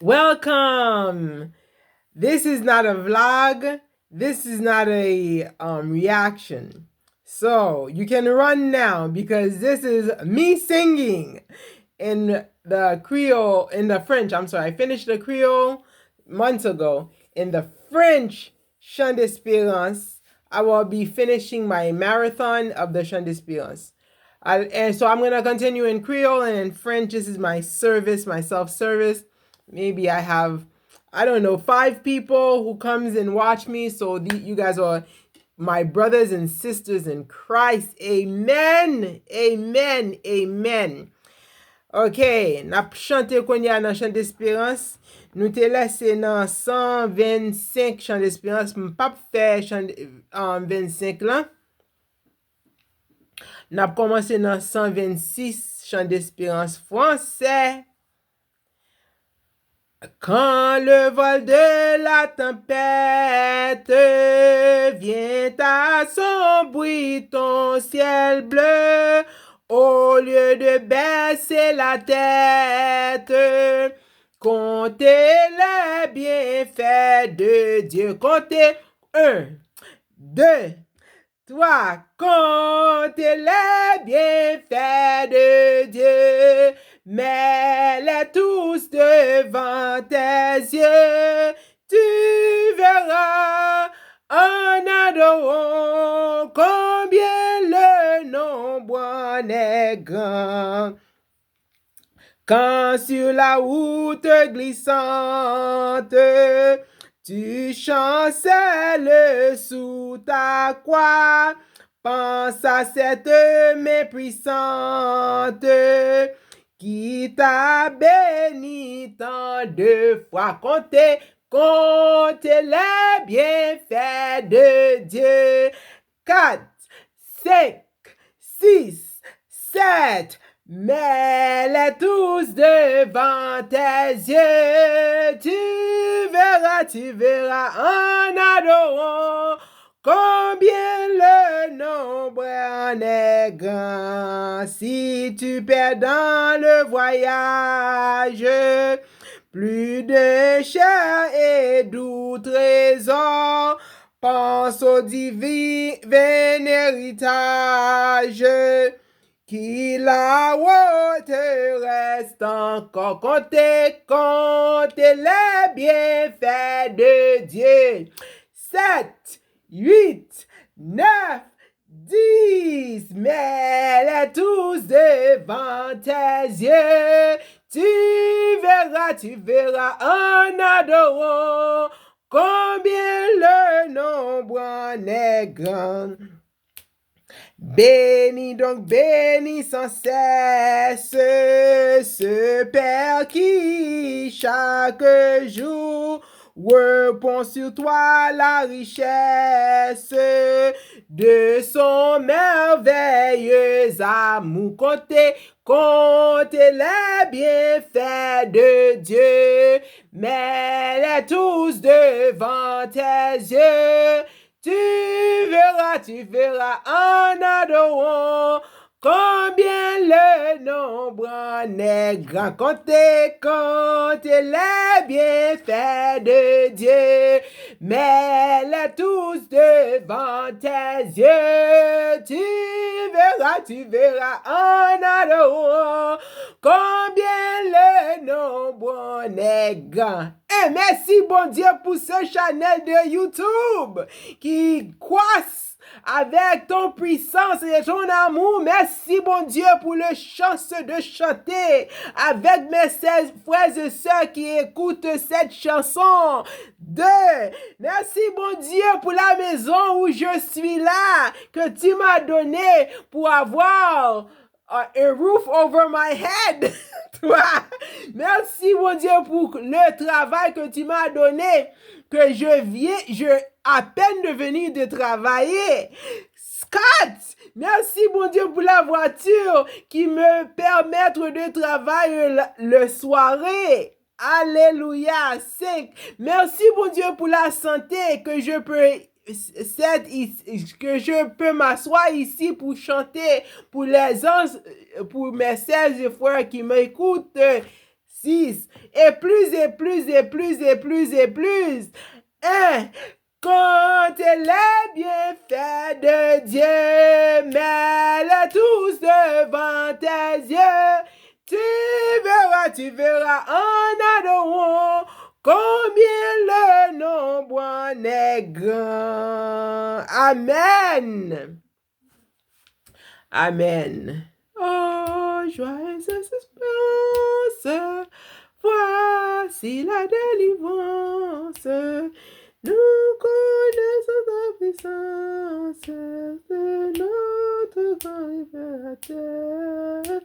Welcome. This is not a vlog. This is not a reaction. So you can run now because this is me singing in the Creole, in the French. I'm sorry, I finished the Creole months ago. In the French Chant d'Espérance, I will be finishing my marathon of the Chant d'Espérance. And so I'm going to continue in Creole and in French. This is my service, my self-service. Maybe I have, I don't know, 5 people who comes and watch me. So you guys are my brothers and sisters in Christ. Amen. Amen. Amen. Ok, nap chante konya nan Chant d'Espérance. Nou te lese nan 125 Chant d'Espérance. Mpap fe Chant 25 lan. Nap komanse nan 126 Chant d'Espérance français. Quand le vol de la tempête vient assombrir ton ciel bleu, au lieu de baisser la tête, comptez les bienfaits de Dieu. Comptez 1, 2, 3, comptez les bienfaits de Dieu. Mets-les tous devant tes yeux, tu verras en adorant combien le nombre en est grand. Quand sur la route glissante, tu chancelles sous ta croix, pense à cette main puissante qui t'a béni tant de fois. Comptez les bienfaits de Dieu. 4, 5, 6, 7. Mets-les tous devant tes yeux. Tu verras en adorant combien le nombre en est grand. Si tu perds dans le voyage plus de cher et doux trésor, pense au divin héritage qui là-haut te reste encore. Comptez les bienfaits de Dieu. 7, 8, 9, 10. Mets-les tous devant tes yeux. Tu verras en adorant combien le nombre en est grand. Bénis donc, bénis sans cesse ce Père qui chaque jour repose sur toi la richesse de son merveilleux amour. Comptez les bienfaits de Dieu, mets-les tous devant tes yeux. Tu verras en adorant combien le nombre en est grand. Comptez les bienfaits de Dieu, mets-les tous devant tes yeux. Tu verras en adorant combien le nombre en est grand. Et merci bon Dieu pour ce channel de YouTube qui croisse avec ton puissance et ton amour. Merci bon Dieu pour le chance de chanter avec mes frères et sœurs qui écoutent cette chanson. 2. Merci bon Dieu pour la maison où je suis là, que tu m'as donné pour avoir a roof over my head. Merci mon Dieu pour le travail que tu m'as donné, que je à peine de venir de travailler. 4. Merci mon Dieu pour la voiture qui me permet de travailler le soirée. Alléluia. 5. Merci mon Dieu pour la santé que je peux m'asseoir ici pour chanter pour les gens, pour mes sœurs et frères qui m'écoutent. 6, et plus, et plus, et plus, et plus, et plus. 1. Quand les bienfaits de Dieu, mets-les tous devant tes yeux. Tu verras en adorant combien le nombre en est grand. Amen. Amen. Oh, joyeuse espérance, voici la délivrance. Nous connaissons ta puissance de notre grand libérateur.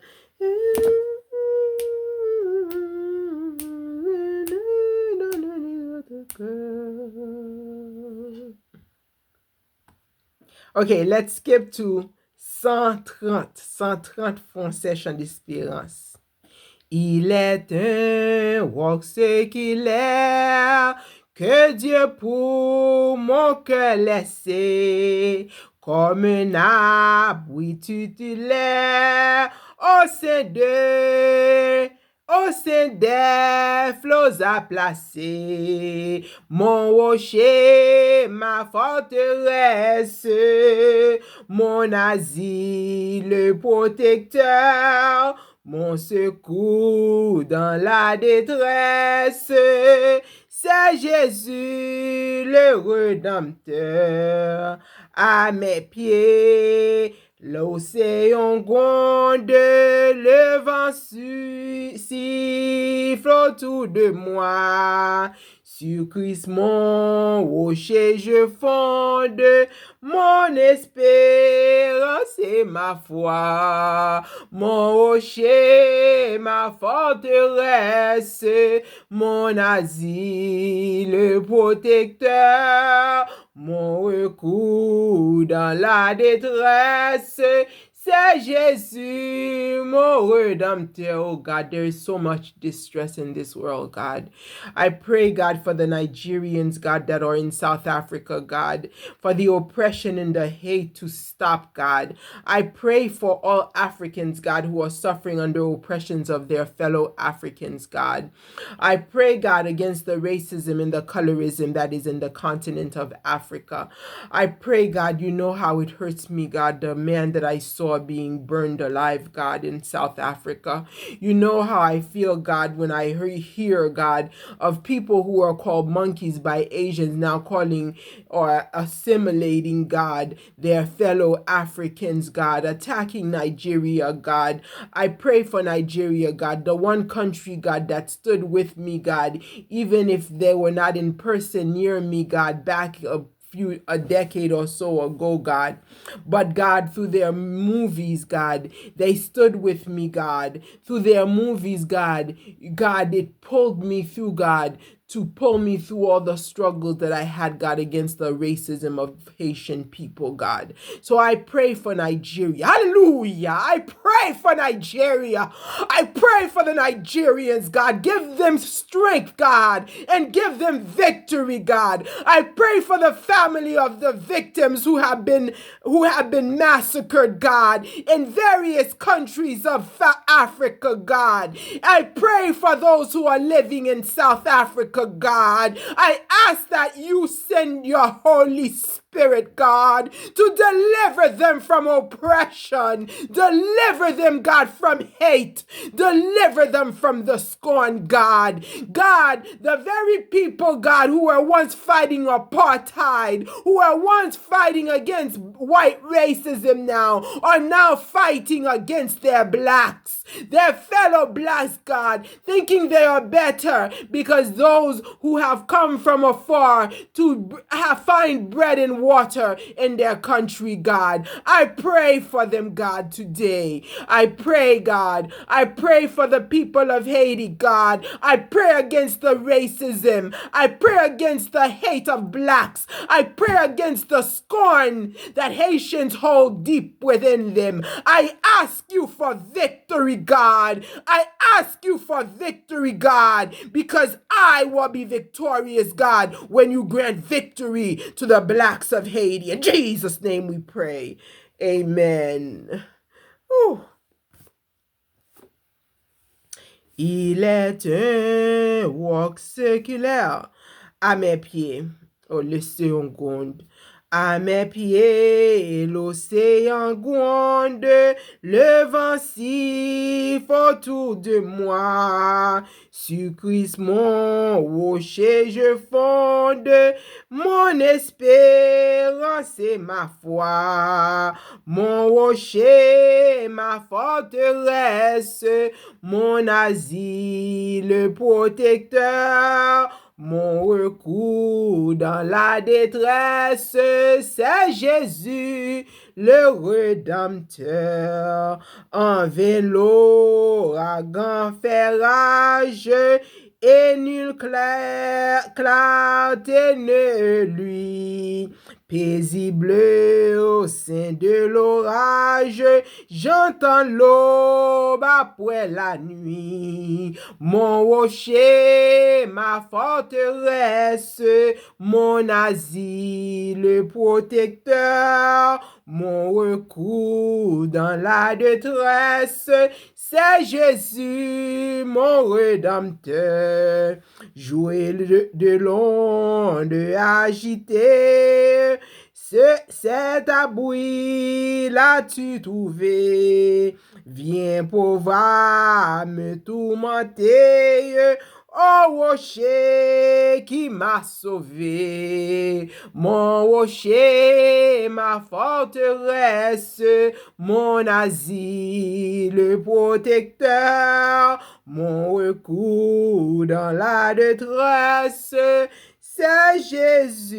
Okay, let's skip to 130 français chant d'espérance. Il est un roc séculaire que Dieu pour mon cœur laissé, comme un abri tutélaire au sein des flots à placer, mon rocher, ma forteresse, mon asile protecteur, mon secours dans la détresse. C'est Jésus le Rédempteur. À mes pieds, l'océan gronde, le vent siffle autour de moi. Sur Christ mon rocher je fonde, mon espérance et ma foi. Mon rocher, ma forteresse, mon asile protecteur, mon recours dans la détresse. C'est Jésus, mon Rédempteur. Oh God, there is so much distress in this world, God. I pray, God, for the Nigerians, God, that are in South Africa, God, for the oppression and the hate to stop, God. I pray for all Africans, God, who are suffering under oppressions of their fellow Africans, God. I pray, God, against the racism and the colorism that is in the continent of Africa. I pray, God, you know how it hurts me, God, the man that I saw being burned alive, God, in South Africa. You know how I feel, God, when I hear, God, of people who are called monkeys by Asians now calling or assimilating, God, their fellow Africans, God, attacking Nigeria, God. I pray for Nigeria, God, the one country, God, that stood with me, God, even if they were not in person near me, God, back a decade or so ago, God. But God, through their movies, God, they stood with me, God. Through their movies, God, it pulled me through, God, to pull me through all the struggles that I had, God, against the racism of Haitian people, God. So I pray for Nigeria. Hallelujah. I pray for Nigeria. I pray for the Nigerians, God. Give them strength, God, and give them victory, God. I pray for the family of the victims who have been massacred, God, in various countries of Africa, God. I pray for those who are living in South Africa, God. I ask that you send your Holy Spirit, God, to deliver them from oppression. Deliver them, God, from hate. Deliver them from the scorn, God. God, the very people, God, who were once fighting apartheid, who were once fighting against white racism now, are now fighting against their blacks, their fellow blacks, God, thinking they are better because those who have come from afar to find bread and water in their country, God. I pray for them, God, today. I pray, God. I pray for the people of Haiti, God. I pray against the racism. I pray against the hate of blacks. I pray against the scorn that Haitians hold deep within them. I ask you for victory, God. I ask you for victory, God, because I will be victorious, God, when you grant victory to the blacks of Haiti. In Jesus' name we pray. Amen. Ooh. Il est un roc séculaire à mes pieds. Oh, le seconde. À mes pieds, l'océan gronde, le vent siffle autour de moi. Sur Christ, mon rocher, je fonde, mon espérance et ma foi. Mon rocher, ma forteresse, mon asile protecteur, mon recours dans la détresse, c'est Jésus, le Rédempteur. En vain l'ouragan fait rage, et nulle clarté ne lui. Paisible au sein de l'orage, j'entends l'aube après la nuit. Mon rocher, ma forteresse, mon asile protecteur, mon recours dans la détresse, c'est Jésus, mon Rédempteur. Jouer de l'onde agitée, cet abri l'as-tu trouvé? Viens pouvoir me tourmenter, oh rocher qui m'a sauvé. Mon rocher, ma forteresse, mon asile protecteur, mon recours dans la détresse, c'est Jésus,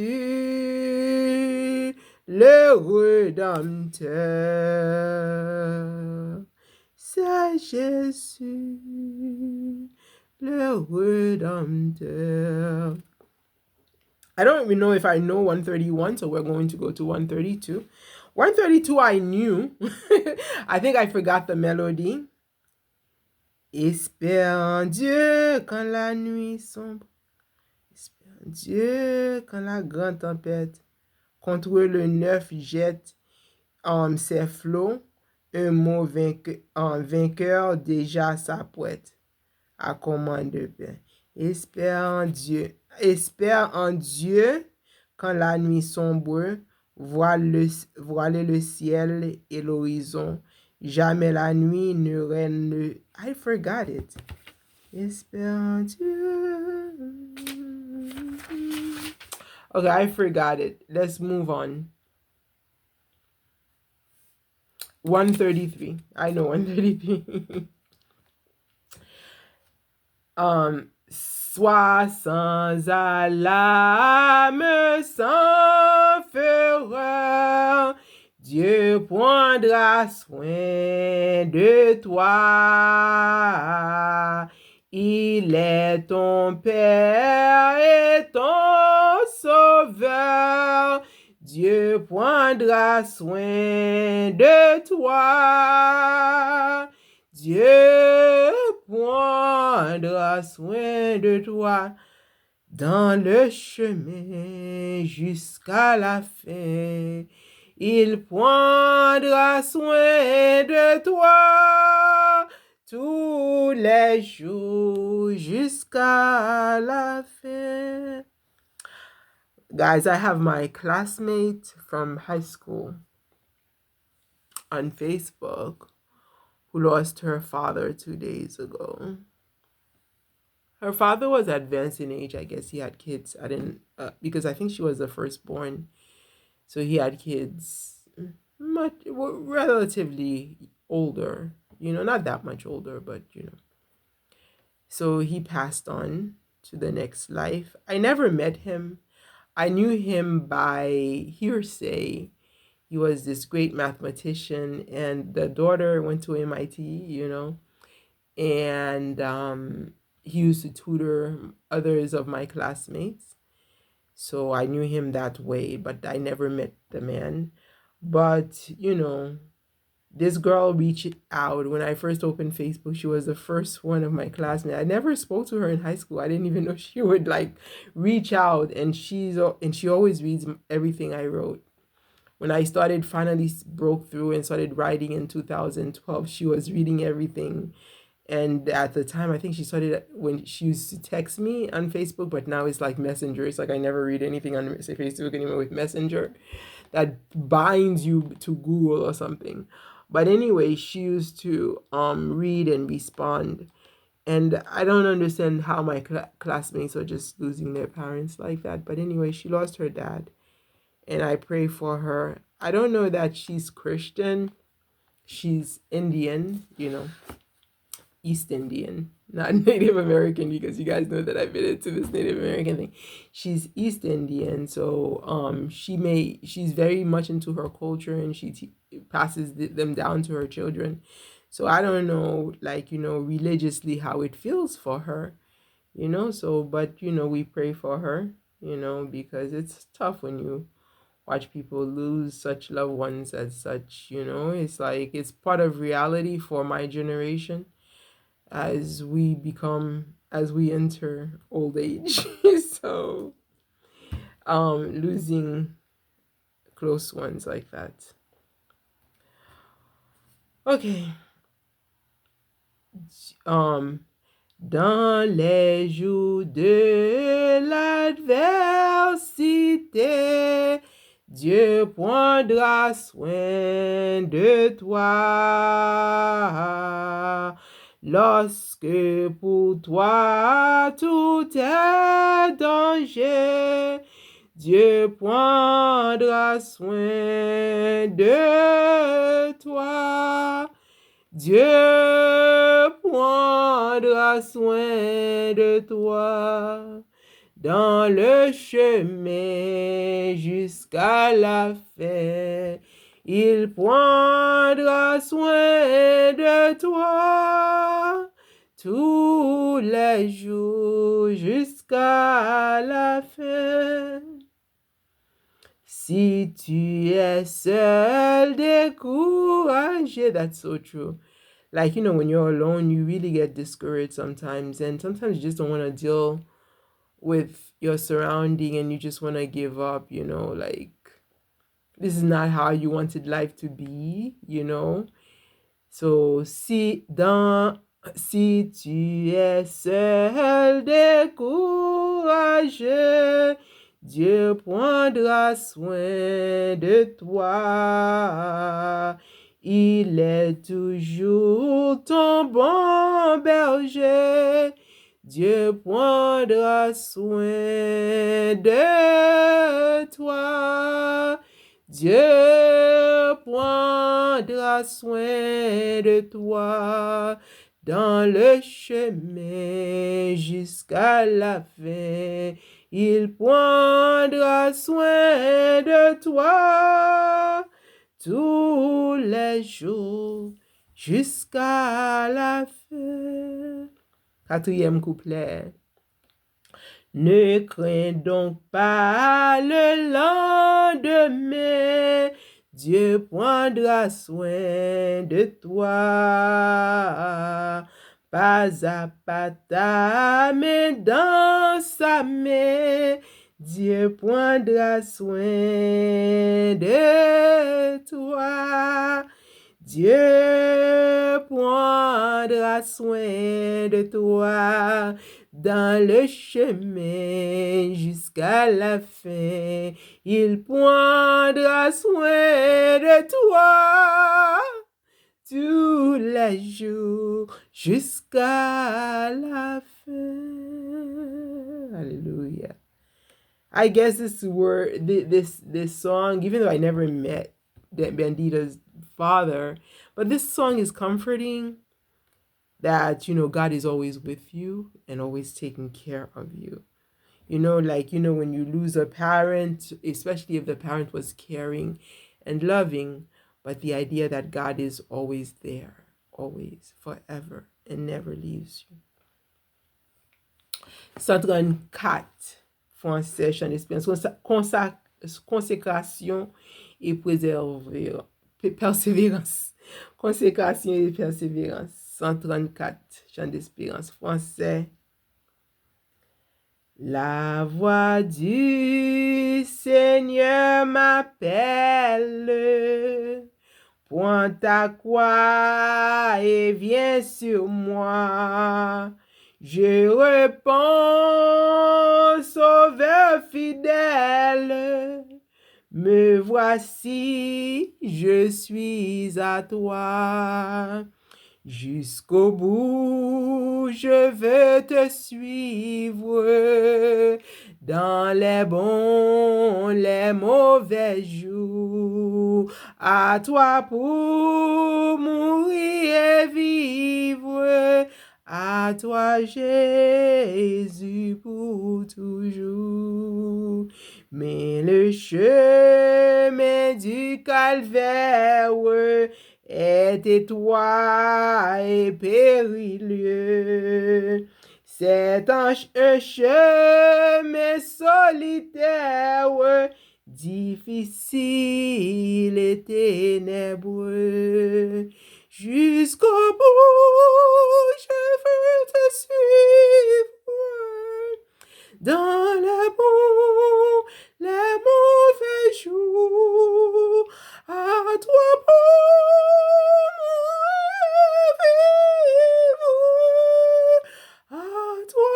le Rédempteur. C'est Jésus, le Rédempteur. I don't even know if I know 131, so we're going to go to 132. 132 I knew. I think I forgot the melody. Espère en Dieu quand la nuit sombre. Espère en Dieu quand la grande tempête contre le neuf jette ses flots. Un mot vainqueur déjà s'apprête à commande de paix. Espère en Dieu quand la nuit sombre, voiler le ciel et l'horizon. Jamais la nuit ne règne. I forgot it. Espère en Dieu. Okay, I forgot it. Let's move on. 133. I know 133. Sois sans alarme, sans fureur, Dieu prendra soin de toi. Il est ton Père et ton Sauveur. Dieu prendra soin de toi. Dieu prendra soin de toi dans le chemin jusqu'à la fin. Il prendra soin de toi tous les jours jusqu'à la fin. Guys, I have my classmate from high school on Facebook who lost her father 2 days ago. Her father was advanced in age. I guess he had kids. I didn't, because I think she was the firstborn. So he had kids relatively older, not that much older, but So he passed on to the next life. I never met him. I knew him by hearsay. He was this great mathematician, and the daughter went to MIT, and he used to tutor others of my classmates. So I knew him that way, but I never met the man. But, this girl reached out when I first opened Facebook. She was the first one of my classmates. I never spoke to her in high school. I didn't even know she would reach out, and she always reads everything I wrote. When I finally broke through and started writing in 2012, she was reading everything. And at the time, I think she started when she used to text me on Facebook, but now it's like Messenger. It's like I never read anything on, say, Facebook anymore with Messenger that binds you to Google or something. But anyway, she used to read and respond. And I don't understand how my classmates are just losing their parents like that. But anyway, she lost her dad. And I pray for her. I don't know that she's Christian. She's Indian, East Indian, not Native American, because you guys know that I've been into this Native American thing. She's East Indian, so she's very much into her culture, and she passes them down to her children. So I don't know, like, religiously how it feels for her, so, but we pray for her, because it's tough when you watch people lose such loved ones as such, it's like it's part of reality for my generation as we enter old age. So losing close ones like that. Okay. Dans les jours de l'adversité, Dieu prendra soin de toi. Lorsque pour toi tout est danger, Dieu prendra soin de toi. Dieu prendra soin de toi dans le chemin jusqu'à la fin. Il prendra soin de toi tous les jours jusqu'à la fin. Si tu es seul, découragé. That's so true. Like, when you're alone, you really get discouraged sometimes. And sometimes you just don't want to deal with your surrounding and you just want to give up, like, this is not how you wanted life to be, So, si tu es seul, découragé, Dieu prendra soin de toi. Il est toujours ton bon berger. Dieu prendra soin de toi. Dieu prendra soin de toi dans le chemin jusqu'à la fin. Il prendra soin de toi tous les jours jusqu'à la fin. Quatrième couplet. Ne crains donc pas le lendemain, Dieu prendra soin de toi. Pas à pas ta main dans sa main, Dieu prendra soin de toi. Dieu prendra soin de toi dans le chemin jusqu'à la fin. Il prendra soin de toi tous les jours jusqu'à la fin. Hallelujah. I guess this song, even though I never met Bandita's father, but this song is comforting that, God is always with you and always taking care of you. Like, when you lose a parent, especially if the parent was caring and loving, but the idea that God is always there, always, forever, and never leaves you. 134, français, chant d'espérance, consécration et persévérance. Consécration et persévérance. 134, chant d'espérance, français. La voix du Seigneur m'appelle Prends ta croix et viens sur moi. Je réponds, Sauveur fidèle. Me voici, je suis à toi. Jusqu'au bout, je veux te suivre dans les bons, les mauvais jours. À toi pour mourir et vivre. À toi, Jésus, pour toujours. Mais le chemin du calvaire est étroit et périlleux. C'est un chemin solitaire, difficile et ténébreux. Jusqu'au bout, je veux te suivre dans les bons, les mauvais jours. À toi pour vivre, à toi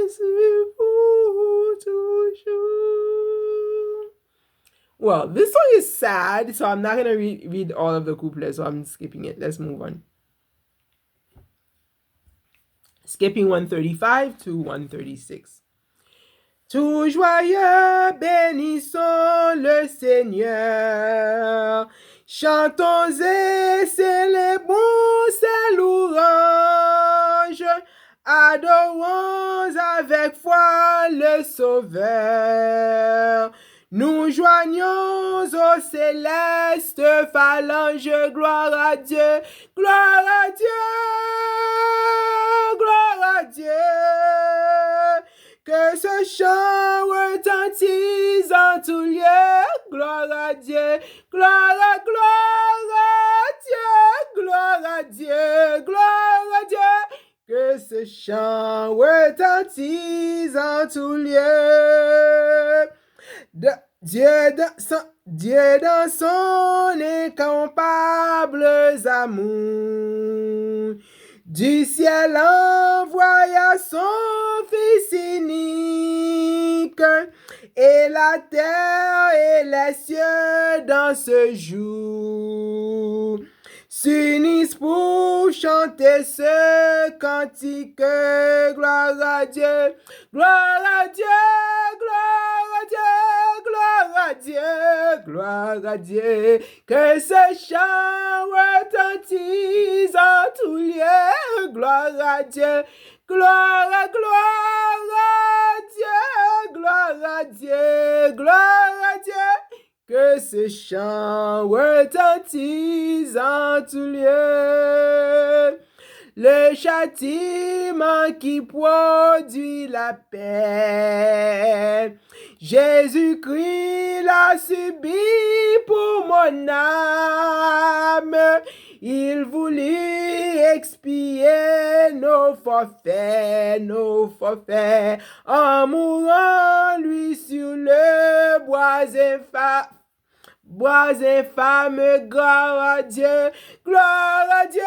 Jésus pour toujours. Well, this song is sad, so I'm not going to read all of the couplets, so I'm skipping it. Let's move on. Skipping 135 to 136. Tout joyeux, bénissons le Seigneur. Chantons et célébrons ses louanges. Adorons avec foi le Sauveur. Nous joignons aux célestes phalanges. Gloire à Dieu, gloire à Dieu, gloire à Dieu. Que ce chant retentisse en tout lieu. Gloire à Dieu, gloire à Dieu, gloire à Dieu, gloire à Dieu. Que ce chant retentisse en tout lieu. Dieu dans son incomparable amour, du ciel envoya son Fils unique, et la terre et les cieux dans ce jour s'unissent pour chanter ce cantique. Gloire à Dieu, gloire à Dieu, gloire à Dieu, gloire à Dieu, gloire à Dieu. Que ce chant retentisse en tout lieu. Gloire à Dieu, gloire à Dieu, gloire à Dieu, gloire à Dieu. Que ce chant retentisse en tout lieu. Le châtiment qui produit la paix, Jésus-Christ l'a subi pour mon âme. Il voulut expier nos forfaits, en mourant lui sur le bois infâme. Gloire à Dieu, gloire à Dieu,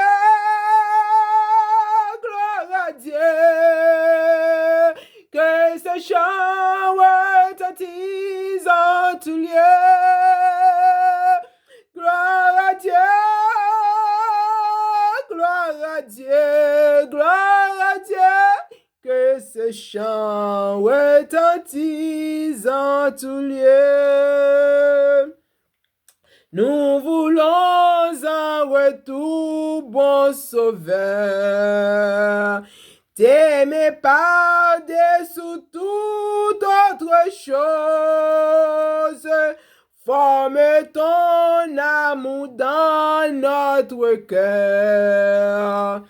gloire à Dieu. Que ce chant retentisse en tout lieu. Gloire à Dieu, gloire à Dieu, gloire à Dieu. Que ce chant retentisse en tout lieu. Nous voulons un retour, bon Sauveur, t'aimer par-dessous toute autre chose. Forme ton amour dans notre cœur.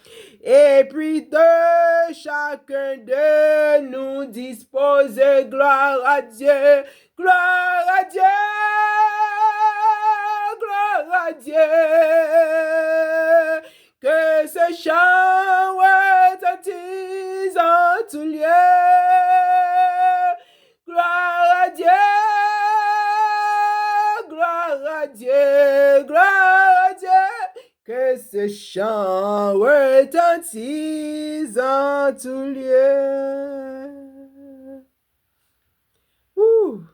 Et puis de chacun de nous dispose. Gloire à Dieu, gloire à Dieu, gloire à Dieu. Que ce chant retentisse en tout lieu. Gloire à Dieu, gloire à Dieu, ce chant retentit en tout lieu. Woo.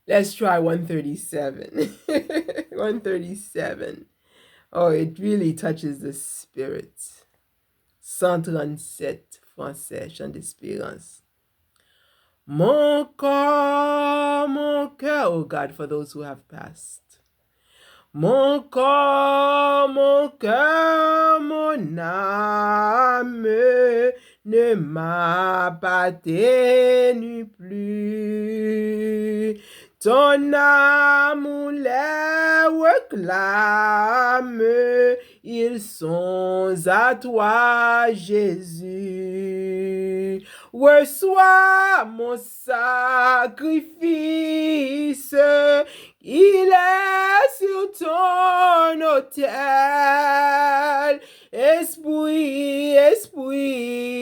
Let's try 137. 137. Oh, it really touches the spirit. 137 français, chant d'espérance. Mon cœur, oh God, for those who have passed. Mon corps, mon cœur, mon âme ne m'appartiennent plus. Ton amour les réclame, ils sont à toi, Jésus. Reçois mon sacrifice, il est sur ton autel. Esprit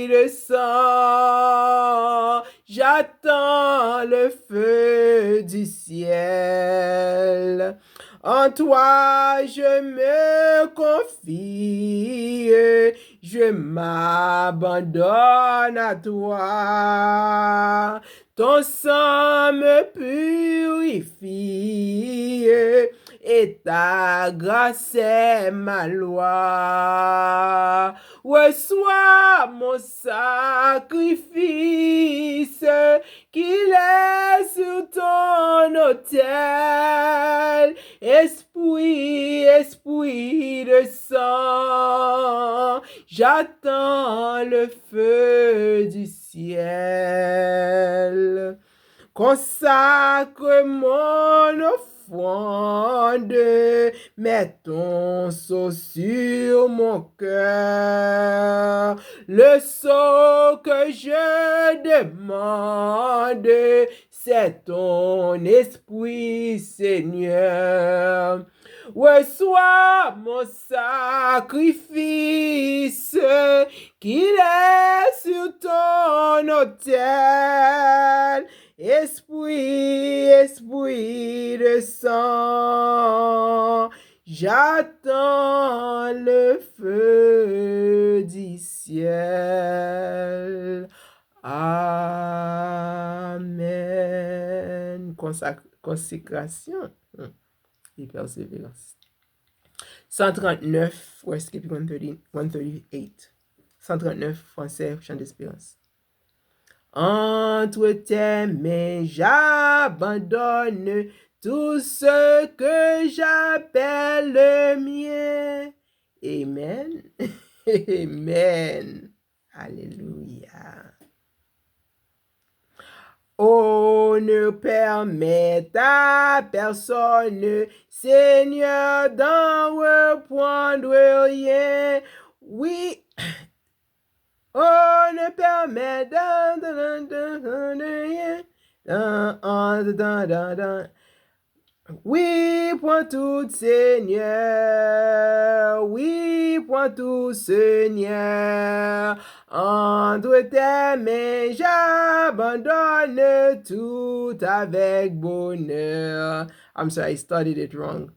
de sang, j'attends le feu du ciel. En toi je me confie, je m'abandonne à toi. Ton sang me purifie et ta grâce est ma loi. Reçois mon sacrifice, qu'il est sur ton autel. Esprit de sang, j'attends le feu du ciel. Consacre mon offrande, mets ton sceau sur mon cœur. Le sceau que je demande, c'est ton esprit, Seigneur. Reçois mon sacrifice, qu'il est sur ton autel. Esprit de sang, j'attends le feu du ciel. Amen. Consécration et persévérance. 139, we're skipping 138. 139, français, chant d'espérance. Entre tes mains, j'abandonne tout ce que j'appelle le mien. Amen. Amen. Alléluia. Oh, ne permette à personne, Seigneur, d'en reprendre rien. Oui. Oh, ne permette rien. Oui, prends tout, Seigneur. Oui, prends tout, Seigneur. Entre tes mains, j'abandonne tout avec bonheur. I'm sorry, I studied it wrong.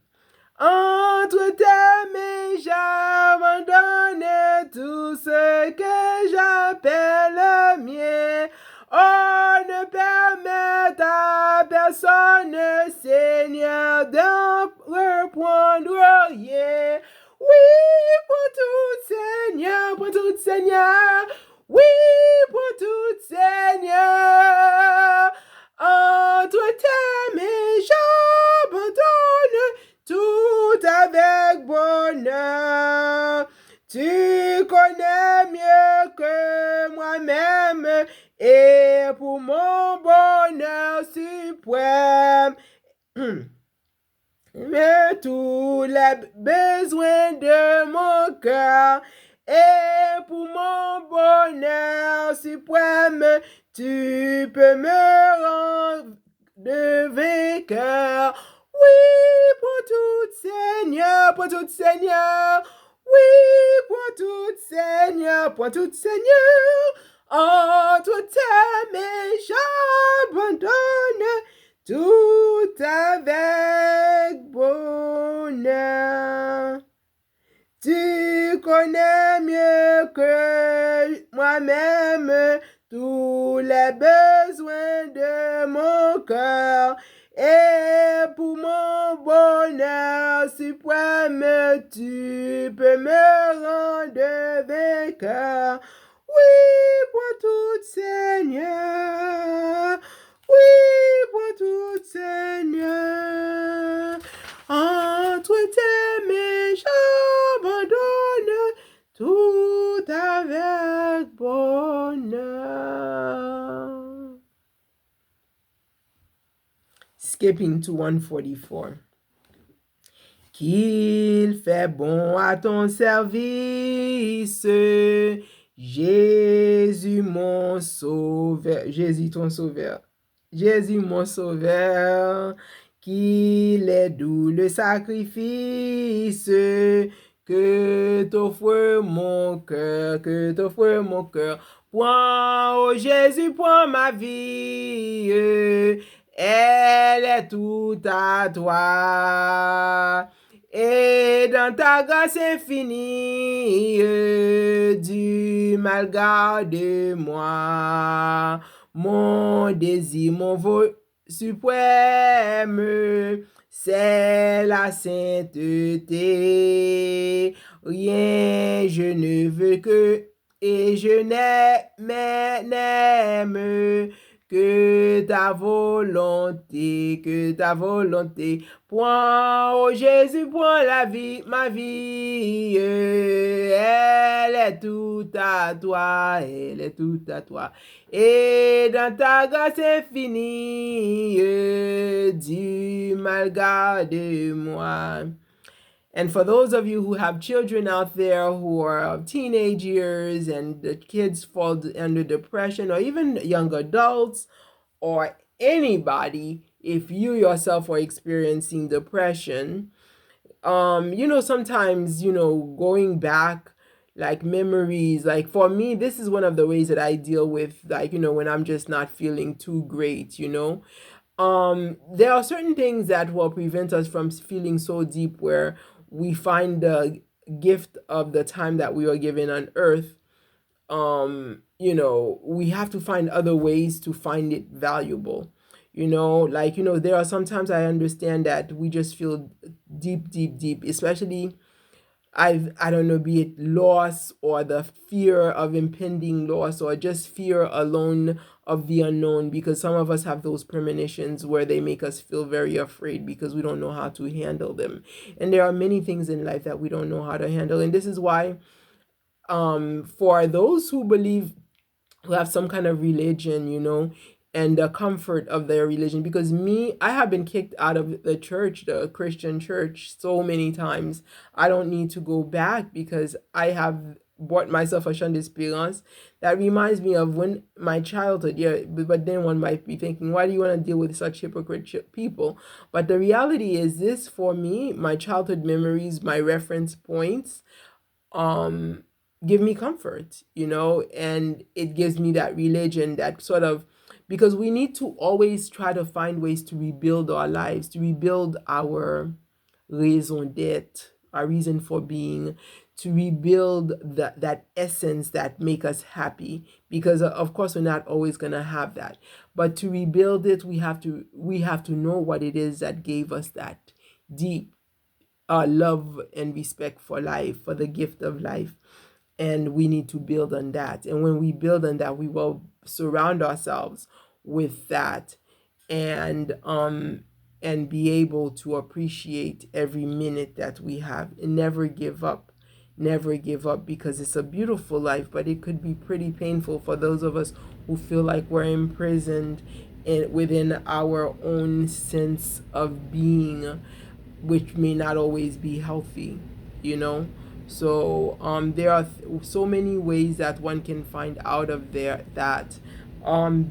Entre tes mains, j'abandonne tout ce que j'appelle le mien. Oh, ne permette à personne, Seigneur, d'en reprendre rien. Oui, pour tout, Seigneur, pour tout, Seigneur. Oui, pour tout, Seigneur. Entre tes mains, j'abandonne tout avec bonheur. Tu connais mieux que moi-même, et pour mon bonheur suprême, mais tous les besoins de mon cœur, et pour mon bonheur suprême, tu peux me rendre de vainqueur. Oui, pour tout Seigneur, pour tout Seigneur. Oui, pour tout Seigneur, pour tout Seigneur. Entre tes mains, j'abandonne tout avec bonheur. connais mieux que moi-même tous les besoins de mon cœur. Et pour mon bonheur suprême, tu peux me rendre vainqueur. Oui, pour tout Seigneur. Oui, pour tout Seigneur. Entre tes mains, j'abandonne tout avec bonheur. Skipping to 144. Qu'il fait bon à ton service, Jésus mon sauveur, Jésus ton sauveur, Jésus mon sauveur, qu'il est doux le sacrifice que t'offre mon cœur, que t'offre mon cœur. Prends, oh Jésus, prends ma vie, elle est toute à toi. Et dans ta grâce infinie, du mal garde-moi. Mon désir, mon vol suprême, c'est la sainteté. Rien je ne veux que, et je n'aime que ta volonté, que ta volonté. Prends, oh Jésus, prends la vie, ma vie, elle est toute à toi, elle est toute à toi. Et dans ta grâce infinie, du mal garde-moi. And for those of you who have children out there who are of teenage years and the kids fall under depression, or even young adults, or anybody, if you yourself are experiencing depression, sometimes, going back, like memories, like for me, this is one of the ways that I deal with, like, when I'm just not feeling too great, there are certain things that will prevent us from feeling so deep where we find the gift of the time that we are given on earth. We have to find other ways to find it valuable. There are sometimes I understand that we just feel deep, especially I don't know, be it loss or the fear of impending loss or just fear alone of the unknown, because some of us have those premonitions where they make us feel very afraid because we don't know how to handle them. And there are many things in life that we don't know how to handle. And this is why for those who believe, who have some kind of religion, and the comfort of their religion, because I have been kicked out of the church, the Christian church, so many times. I don't need to go back because I have bought myself a chant d'espérance that reminds me of when my childhood. Yeah, but then one might be thinking, why do you want to deal with such hypocrite people? But the reality is this: for me, my childhood memories, my reference points, give me comfort, and it gives me that religion, that sort of, because we need to always try to find ways to rebuild our lives, to rebuild our raison d'être, our reason for being, to rebuild that essence that make us happy, because of course we're not always going to have that, but to rebuild it, we have to know what it is that gave us that deep love and respect for life, for the gift of life. And we need to build on that. And when we build on that, we will surround ourselves with that, and be able to appreciate every minute that we have, and never give up, because it's a beautiful life, but it could be pretty painful for those of us who feel like we're imprisoned within our own sense of being, which may not always be healthy, So there are so many ways that one can find out of there, that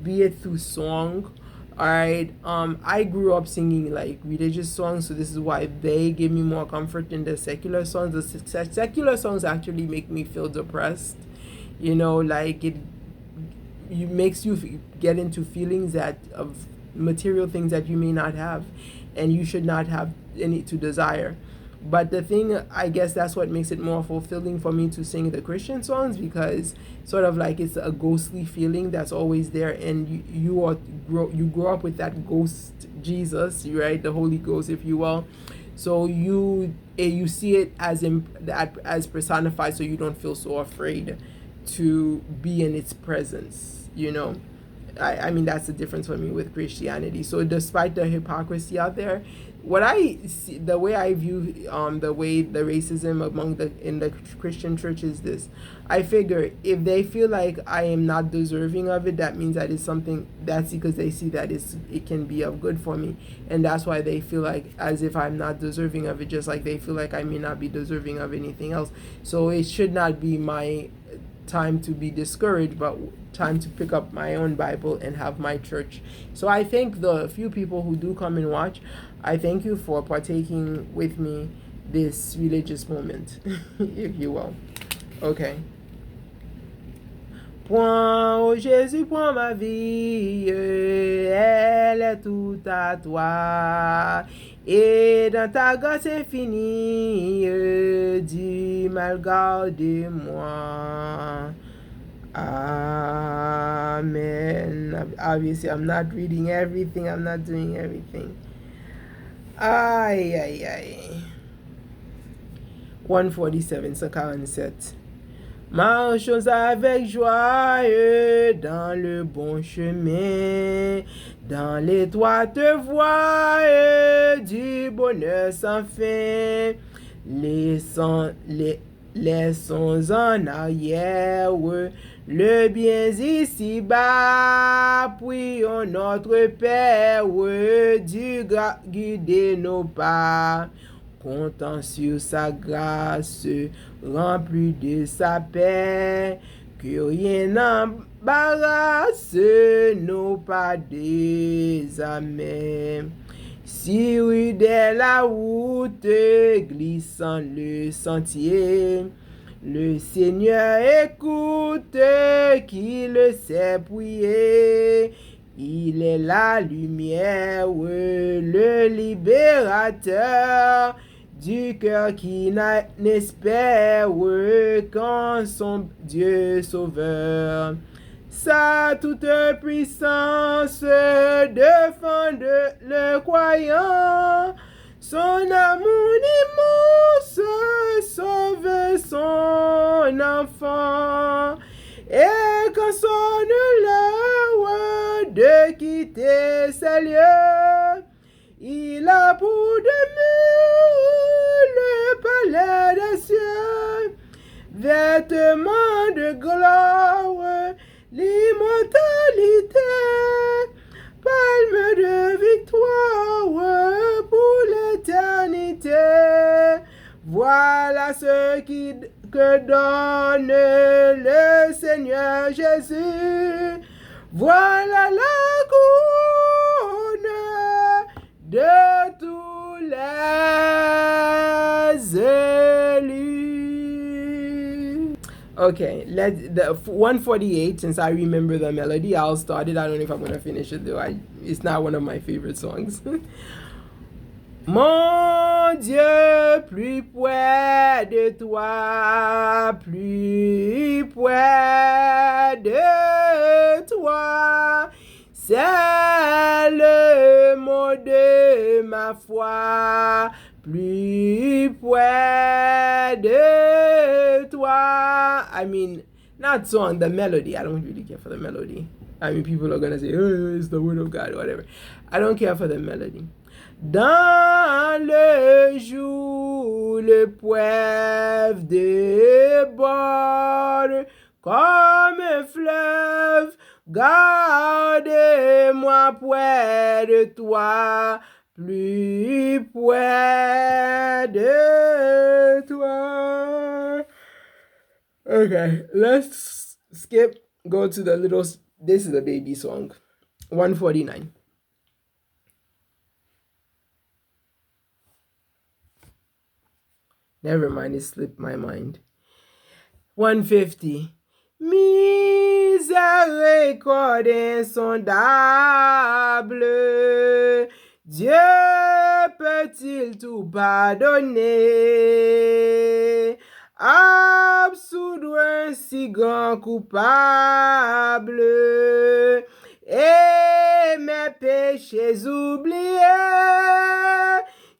be it through song. All right. I grew up singing like religious songs, so this is why they give me more comfort than the secular songs. The secular songs actually make me feel depressed. Like it makes you get into feelings of material things that you may not have, and you should not have any to desire. But the thing, I guess that's what makes it more fulfilling for me to sing the Christian songs, because sort of like it's a ghostly feeling that's always there, and you grow up with that ghost Jesus, right? The Holy Ghost, if you will. So you see it as personified, so you don't feel so afraid to be in its presence, you know. I mean, that's the difference for me with Christianity. So despite the hypocrisy out there, what I see, the way I view the way the racism in the Christian church is this: I figure if they feel like I am not deserving of it, that means that it's something that's because they see that it can be of good for me, and that's why they feel like as if I'm not deserving of it, just like they feel like I may not be deserving of anything else. So it should not be my time to be discouraged, but time to pick up my own Bible and have my church. So I thank the few people who do come and watch. I thank you for partaking with me this religious moment, if you will. Okay. Prends, oh Jésus, prends ma vie, elle est toute à toi. Et dans ta grâce infinie, du mal garde-moi. Amen. Obviously, I'm not reading everything. I'm not doing everything. Aïe, aïe, aïe. 147, 147. Marchons avec joie dans le bon chemin, dans l'étroite voie du bonheur sans fin. Laissons en arrière le bien ici-bas, prions notre Père du guider nos pas. Comptant sur sa grâce, rempli de sa paix, que rien n'embarrasse nos pas désormais. Si rude est la route, glissant le sentier, le Seigneur écoute qui le sait prier. Il est la lumière, le libérateur du cœur qui n'espère qu'en son Dieu sauveur. Sa toute puissance défend le croyant, son amour immense sauve son enfant. Et quand sonne l'heure de quitter ces lieux, il a pour demeure le palais des cieux, vêtements de gloire, l'immortalité, palme de victoire pour l'éternité. Voilà ce que donne le Seigneur Jésus. Voilà la couronne de tous les élus. Okay, the 148, since I remember the melody, I'll start it. I don't know if I'm going to finish it though. It's not one of my favorite songs. Mon Dieu, plus près de toi, plus près de toi, c'est le mot de ma foi, plus près de toi. I mean, not song, the melody. I don't really care for the melody. I mean, people are going to say, oh, it's the word of God, whatever. I don't care for the melody. Dans le jour, l'épreuve déborde comme un fleuve. Garde-moi près de toi, plus près de toi. Okay, let's skip, go to the little, this is a baby song, 149. Never mind, it slipped my mind. 150. Miséricorde insondable, Dieu peut-il tout pardonner? Absoudre un si grand coupable et mes péchés oubliés.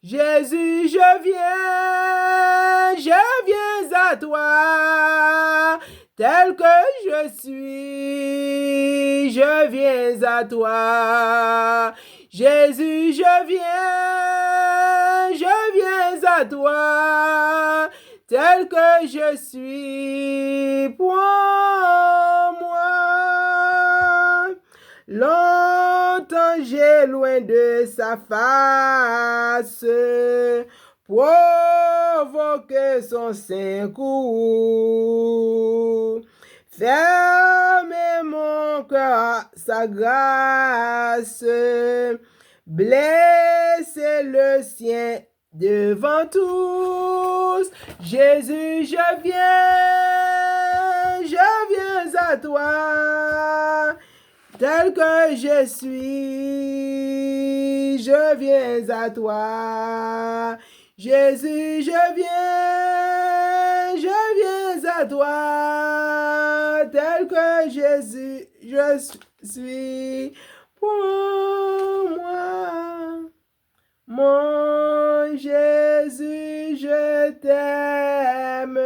Jésus, je viens à toi, tel que je suis, je viens à toi. Jésus, je viens à toi, tel que je suis, prends-moi. Longtemps j'ai loin de sa face, provoqué son saint coup. Fermez mon cœur à sa grâce, blessez le sien devant tous. Jésus, je viens à toi, tel que je suis, je viens à toi. Jésus, je viens à toi, tel que Jésus, je suis. Pour moi, mon Jésus, je t'aime,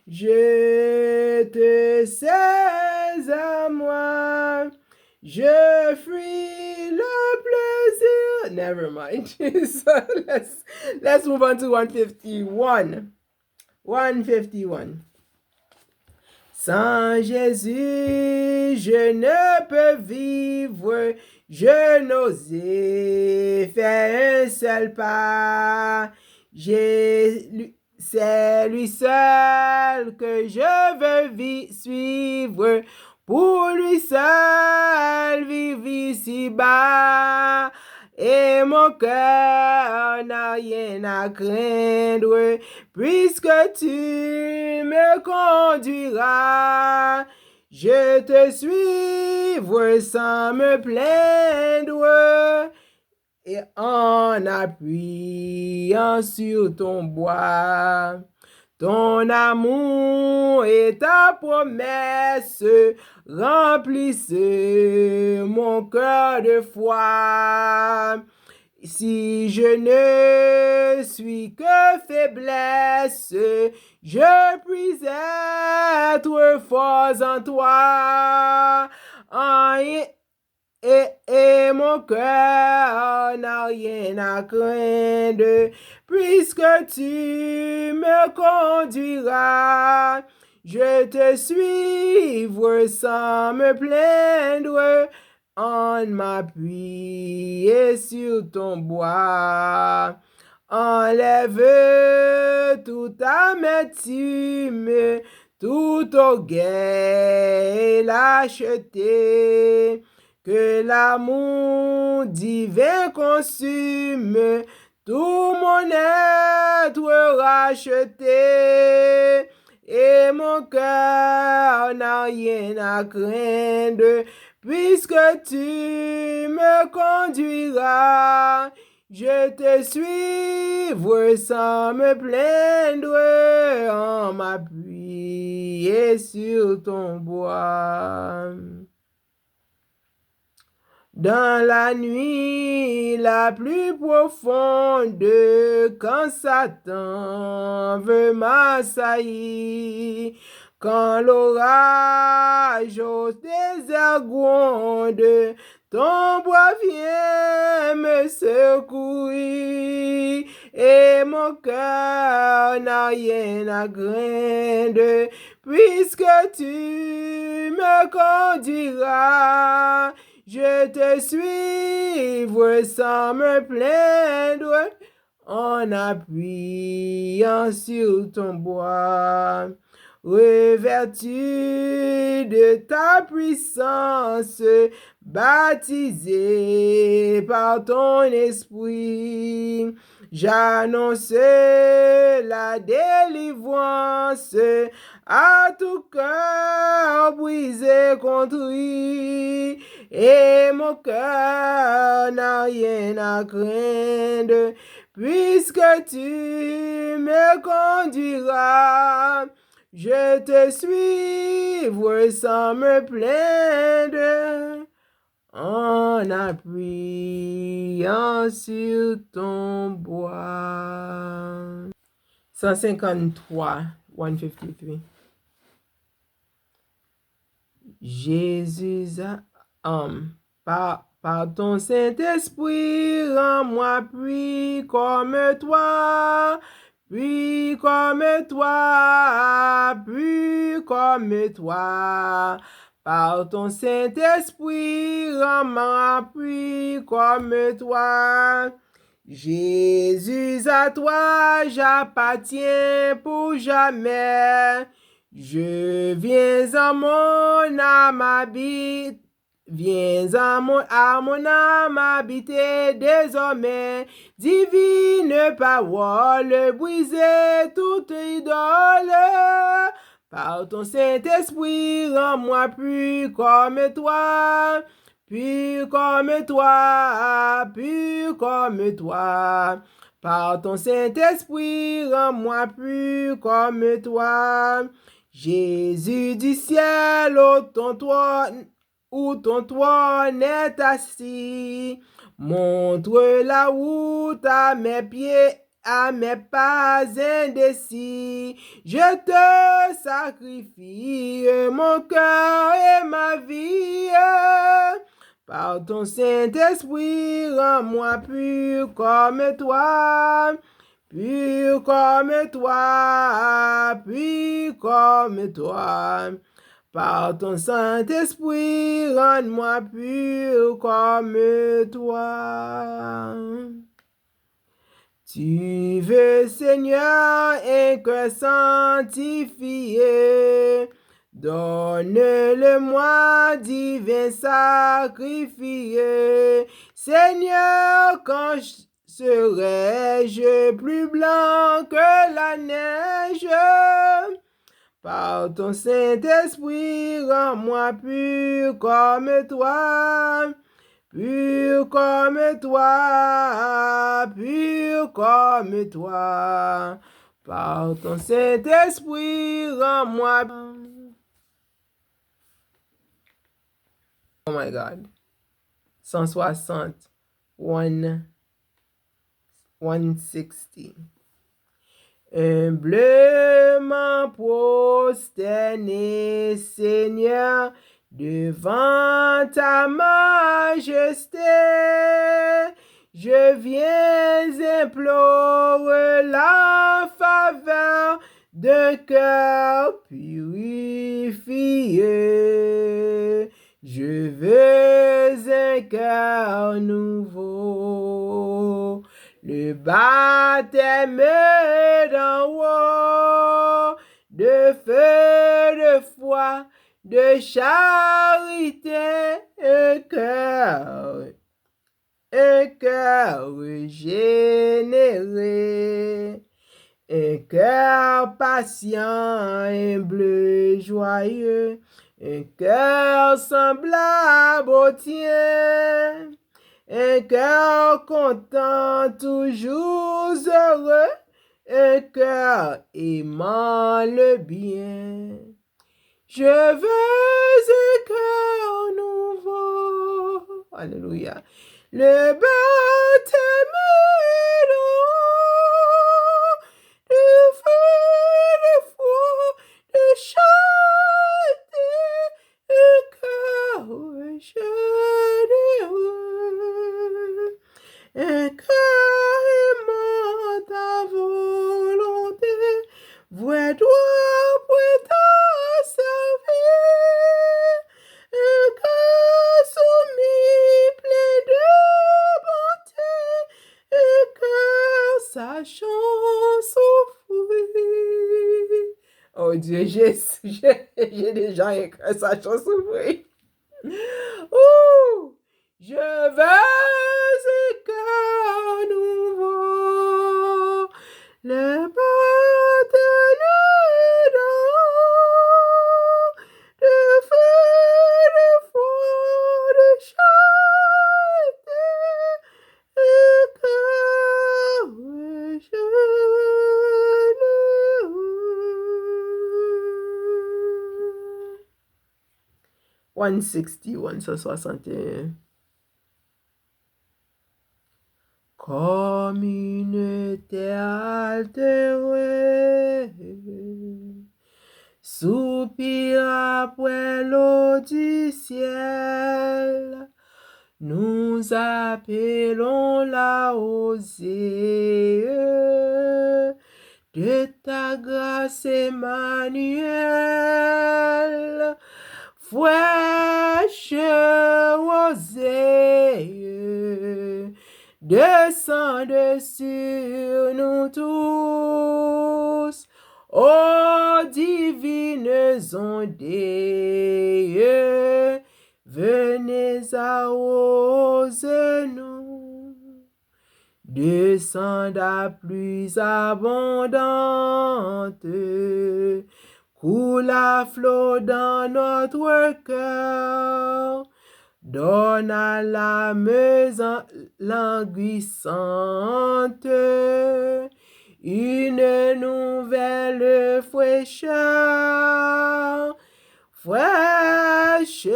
je te sais à moi, je fuis le plaisir. Never mind. So let's move on to 151. 151. Sans Jésus, je ne peux vivre, je n'osais faire un seul pas. C'est lui seul que je veux suivre, pour lui seul vivre ici-bas. Et mon cœur n'a rien à craindre, puisque tu me conduiras. Je te suivrai sans me plaindre, et en appuyant sur ton bois. Ton amour et ta promesse remplissent mon cœur de foi. Si je ne suis que faiblesse, je puis être fort en toi. Et mon cœur n'a rien à craindre, puisque tu me conduiras. Je te suivrai sans me plaindre, en m'appuyant sur ton bois. Enlève toute amertume, tout orgueil et lâcheté. Que l'amour divin consume tout mon être racheté, et mon cœur n'a rien à craindre, puisque tu me conduiras. Je te suivrai sans me plaindre, en m'appuyant sur ton bois. Dans la nuit la plus profonde, quand Satan veut m'assaillir, quand l'orage au désert gronde, ton bois vient me secourir, et mon cœur n'a rien à craindre, puisque tu me conduiras. Je te suivrai sans me plaindre, en appuyant sur ton bois. Revêtu de ta puissance, baptisé par ton esprit, j'annonce la délivrance à tout cœur brisé contre lui, et mon cœur n'a rien à craindre, puisque tu me conduiras. Je te suivrai sans me plaindre, en appuyant sur ton bois. 153, 153. Jésus par ton Saint-Esprit, rends-moi puis comme toi, puis comme toi, puis comme toi. Par ton Saint-Esprit, rends-moi puis comme toi. Jésus, à toi j'appartiens pour jamais. Je viens à mon âme habite, viens à mon âme habiter désormais. Divine parole, briser toute idole. Par ton Saint-Esprit, rends-moi plus comme toi. Pur comme toi, pur comme toi. Par ton Saint-Esprit, rends-moi pur comme toi. Jésus du ciel, où ton trône est assis, montre la route à mes pieds, à mes pas indécis. Je te sacrifie mon cœur et ma vie. Par ton Saint-Esprit, rends-moi pur comme toi, pur comme toi, pur comme toi. Par ton Saint-Esprit, rends-moi pur comme toi. Tu veux, Seigneur, un cœur sanctifié. Donne-le-moi, divin sacrifié. Seigneur, quand serai-je plus blanc que la neige? Par ton Saint-Esprit, rends-moi pur comme toi. Pur comme toi, pur comme toi. Par ton Saint-Esprit, rends-moi. Oh my God. 160. 160. Humblement prosterné, Seigneur, devant ta majesté, je viens implorer la faveur d'un cœur purifié. Je veux un cœur nouveau, le baptême d'en haut, de feu, de foi, de charité, un cœur régénéré, un cœur patient, humble, joyeux, un cœur semblable au tien, un cœur content, toujours heureux, un cœur aimant le bien. Je veux un cœur nouveau. Alléluia. Le baptême d'eau, de feu, de foi, de charité, un cœur généreux, un cœur aimant ta volonté, vois toi prêt à servir, un cœur soumis, plein de bonté, un cœur sachant souffrir. Oh Dieu, j'ai déjà un cœur sachant souffrir. Ouh! Je veux un cœur nouveau, le baptême d'eau, de feu, de foi, de 161. Comme une terre altérée, soupir après l'eau du ciel, nous appelons la rosée de ta grâce, Emmanuel, fraîche rosée, descende sur nous tous, ô divines ondées, venez arroser-nous. Descende à plus abondante, coule à flot dans notre cœur, donne à l'âme languissante une nouvelle fraîcheur, fraîche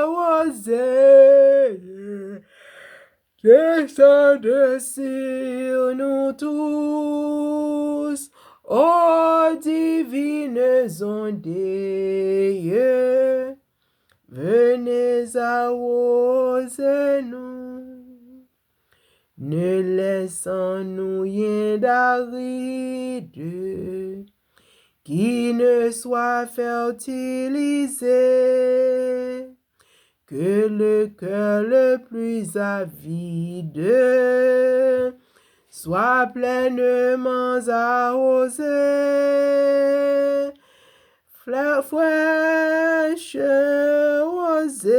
rosée, descende sur nous tous, ô divines ondées, venez arroser-nous, ne laissons-nous rien d'aride qui ne soit fertilisé, que le cœur le plus avide soit pleinement arrosé. Fraîche rosée,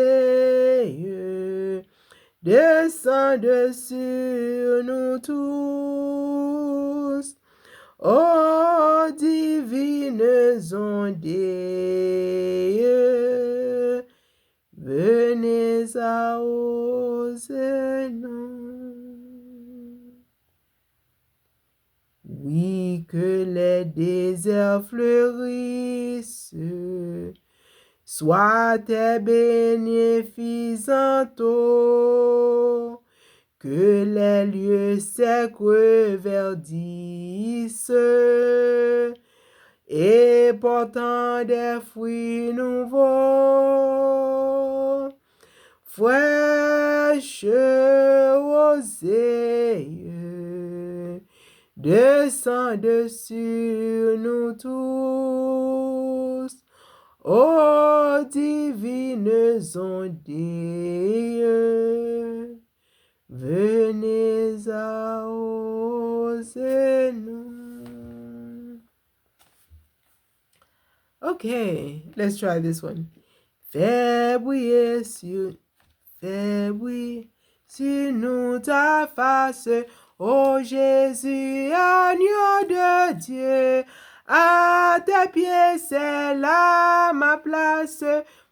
descende sur nous tous, ô divines ondées, venez arroser-nous. Oui, que les déserts fleurissent, soient tes bénéfices en eau, que les lieux secs reverdissent, et portant des fruits nouveaux, fraîche rosée, descende sur nous tous, ô divines ondées, venez arroser-nous. Okay, let's try this one. Fais briller sur nous ta face, ô Jésus, agneau de Dieu. À tes pieds, c'est là ma place.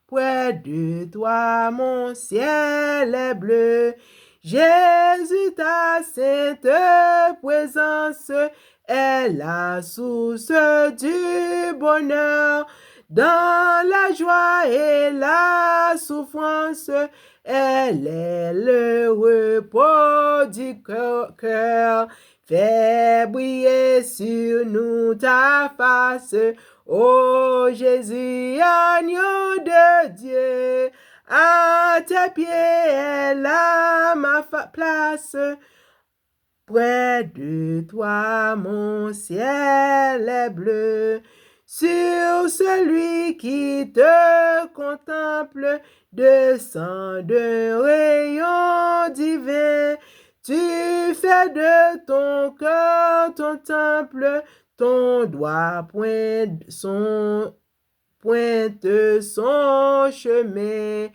Près de toi, mon ciel est bleu. Jésus, ta sainte présence est la source du bonheur. Dans la joie et la souffrance, elle est le repos du cœur. Fais briller sur nous ta face, ô Jésus, agneau de Dieu. À tes pieds est là ma place. Près de toi, mon ciel est bleu. Sur celui qui te contemple, descend un rayon divin. Tu fais de ton cœur ton temple, ton doigt pointe son chemin.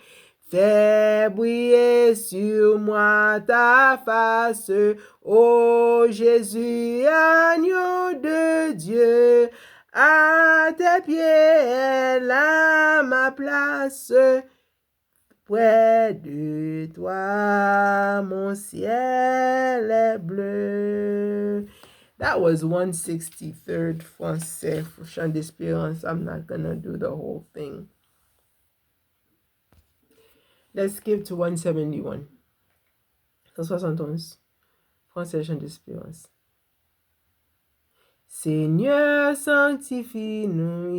Fais briller sur moi ta face, ô Jésus, agneau de Dieu. À tes pieds est là ma place. Près de toi, mon ciel est bleu. That was 163rd français for Chant d'Espérance. I'm not gonna do the whole thing. Let's skip to 171. 171. Français Chant d'Espérance. Seigneur, sanctifie-nous,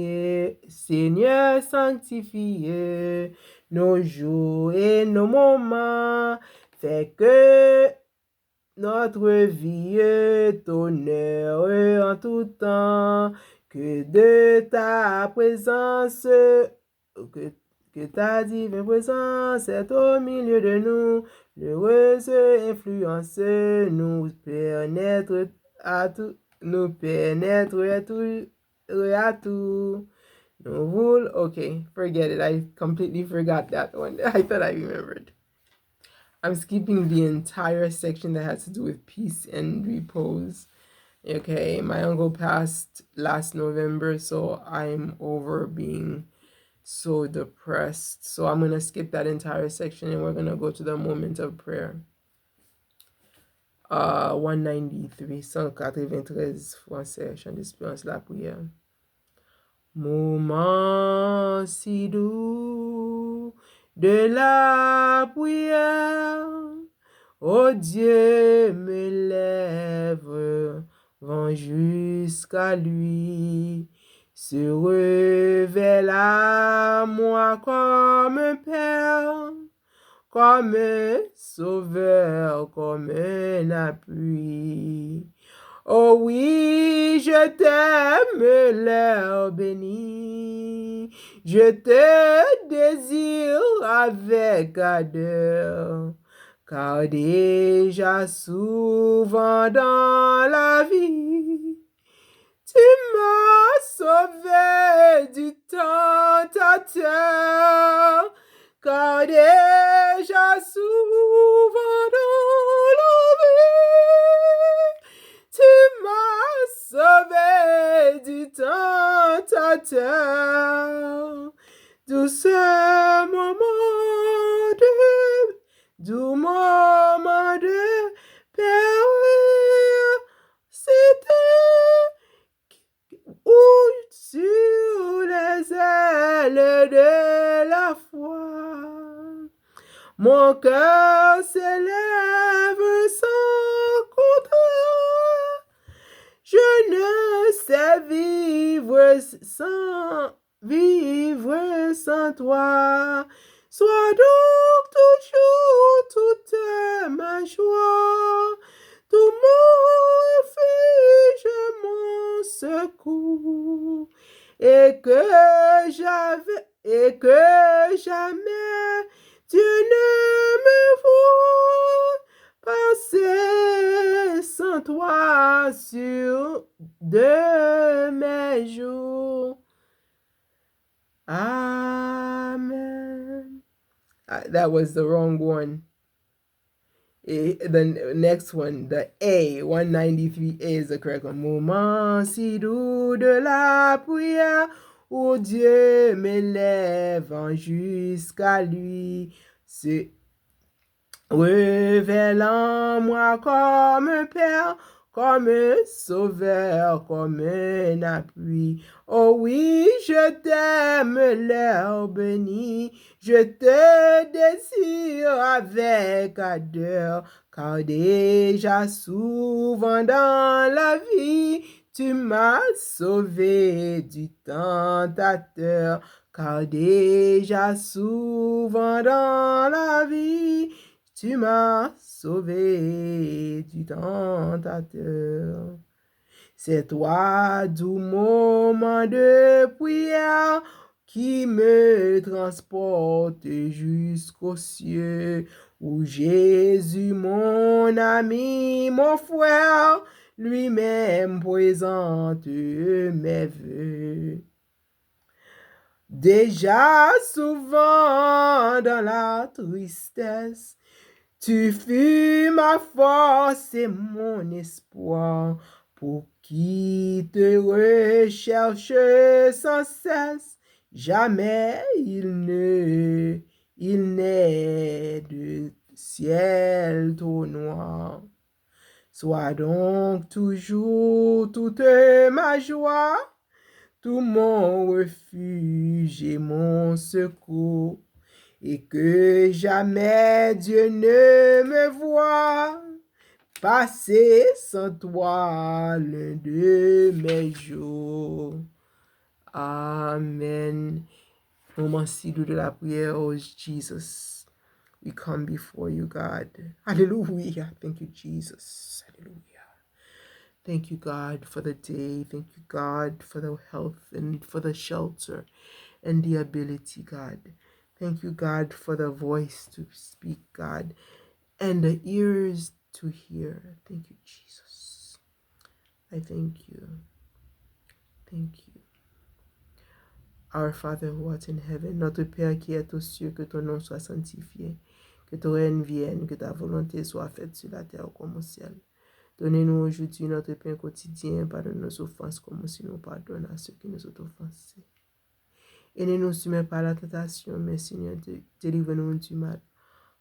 Seigneur, sanctifie nos jours et nos moments. Fais que notre vie t'honneur en tout temps, que de ta présence, que ta divine présence est au milieu de nous, l'heureuse influence nous pénètre à tout, nous pénètre à tout. Nous voulons, okay, forget it. I completely forgot that one. I thought I remembered. I'm skipping the entire section that has to do with peace and repose. Okay, my uncle passed last November, so I'm over being so depressed. So I'm going to skip that entire section and we're going to go to the moment of prayer. 193, 193 français, Chant d'Espérance, la prière. Moment si doux de la prière, ô Dieu, mes lèvres vont jusqu'à lui, se révèle à moi comme un père, comme un sauveur, comme un appui. Oh oui, je t'aime, l'heure bénie, je te désire avec ardeur, car déjà souvent dans la vie, tu m'as sauvé du tentateur, car déjà souvent dans la vie, tu m'as sauvé du tentateur. Douce moment de péril, c'était ou sur les ailes de la foi. Mon cœur s'élève sans contraire. Je ne sais vivre sans toi. Sois donc toujours toute ma joie, tout mon refuge, mon secours, et que jamais Dieu ne me voit passer sans toi sur de mes jours. Amen. That was the wrong one. The next one, the A, 193A is the correct one. Moment si doux de la prière, où Dieu m'élève jusqu'à lui, se révèle en moi comme un père, comme un sauveur, comme un appui. Oh oui, je t'aime, l'heure bénie, je te désire avec ardeur, car déjà souvent dans la vie, tu m'as sauvé du tentateur, car déjà souvent dans la vie, tu m'as sauvé du tentateur. C'est toi, doux moment de prière, qui me transporte jusqu'aux cieux, où Jésus, mon ami, mon frère, lui-même présente mes vœux. Déjà souvent dans la tristesse, tu fus ma force et mon espoir, pour qui te recherche sans cesse. Jamais il n'est de ciel trop noir. Sois donc toujours toute ma joie, tout mon refuge et mon secours, et que jamais Dieu ne me voit passer sans toi l'un de mes jours. Amen. Moment si doux de la prière, oh Jesus. We come before you, God. Hallelujah. Thank you, Jesus. Hallelujah. Thank you, God, for the day. Thank you, God, for the health and for the shelter and the ability, God. Thank you, God, for the voice to speak, God, and the ears to hear. Thank you, Jesus. I thank you. Thank you. Our Father who art in heaven, notre Père qui est aux cieux, que ton nom soit sanctifié, que ton règne vienne, que ta volonté soit faite sur la terre comme au ciel. Donnez-nous aujourd'hui notre pain quotidien, pardonne nos offenses comme aussi nous pardonnons à ceux qui nous ont offensés. Et ne nous soumets pas à la tentation, mais Seigneur, délivre-nous du mal.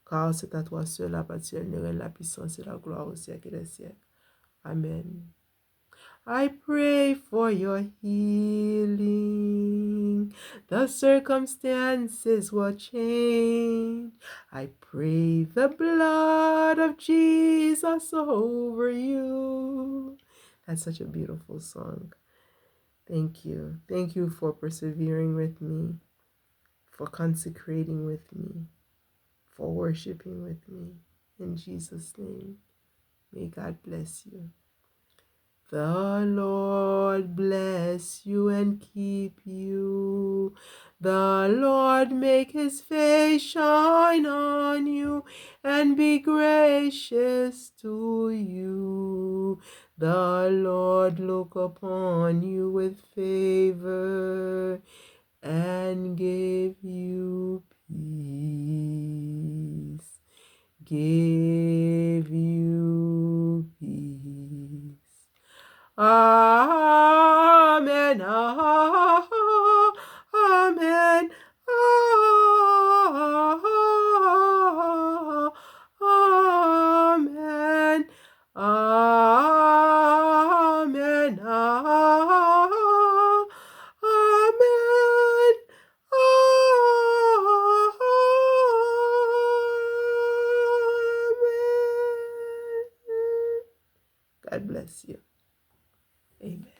Car c'est à toi seul appartient le règne, la puissance et la gloire au siècle des siècles. Amen. I pray for your healing. The circumstances will change. I pray the blood of Jesus over you. That's such a beautiful song. Thank you. Thank you for persevering with me, for consecrating with me, for worshiping with me. In Jesus' name, may God bless you. The Lord bless you and keep you. The Lord make his face shine on you and be gracious to you. The Lord look upon you with favor and give you peace. Give you peace. Amen. Amen. Amen. Amen. Amen. Amen. God bless you. Amen.